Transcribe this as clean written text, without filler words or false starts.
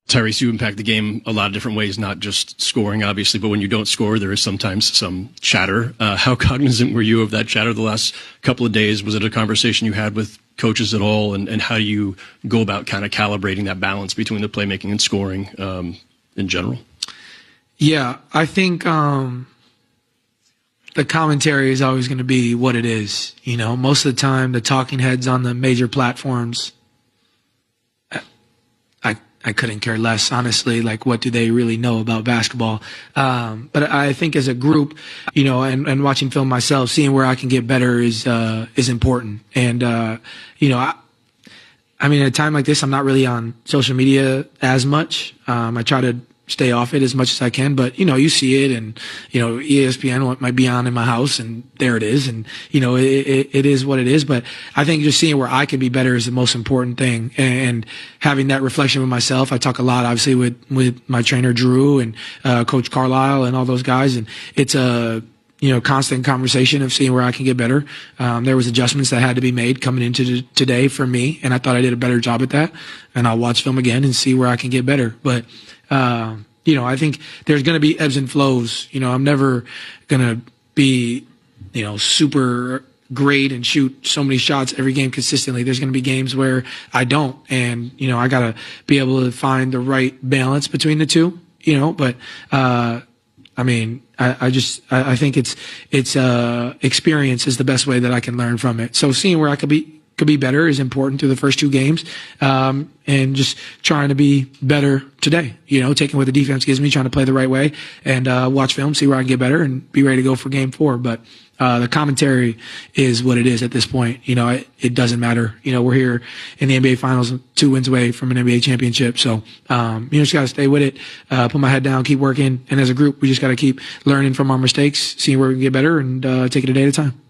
Tyrese, you impact the game a lot of different ways, not just scoring, obviously, but when you don't score, there is sometimes some chatter. How cognizant were you of that chatter the last couple of days? Was it a conversation you had with coaches at all? And how do you go about kind of calibrating that balance between the playmaking and scoring in general? Yeah, I think the commentary is always going to be what it is. You know, most of the time, the talking heads on the major platforms, I couldn't care less, honestly. Like, what do they really know about basketball? But I think as a group, you know, and watching film myself, seeing where I can get better is important. And, you know, I mean, at a time like this, I'm not really on social media as much. I try to stay off it as much as I can, but, you know, you see it, and, you know, ESPN might be on in my house, and there it is. And, you know, it is what it is. But I think just seeing where I can be better is the most important thing. And having that reflection with myself, I talk a lot, obviously, with my trainer, Drew, and Coach Carlisle and all those guys. And it's a, you know, constant conversation of seeing where I can get better. There was adjustments that had to be made coming into today for me, and I thought I did a better job at that. And I'll watch film again and see where I can get better. But, you know, I think there's going to be ebbs and flows. You know, I'm never going to be, you know, super great and shoot so many shots every game consistently. There's going to be games where I don't. And, you know, I got to be able to find the right balance between the two, you know. But, I mean, I think it's experience is the best way that I can learn from it. So seeing where I could be better is important through the first two games, and just trying to be better today, you know, taking what the defense gives me, trying to play the right way, and watch film, see where I can get better, and be ready to go for game 4. But the commentary is what it is at this point. You know, it doesn't matter. You know, we're here in the NBA Finals, 2 wins away from an NBA championship. So, you know, just got to stay with it, put my head down, keep working. And as a group, we just got to keep learning from our mistakes, seeing where we can get better, and take it a day at a time.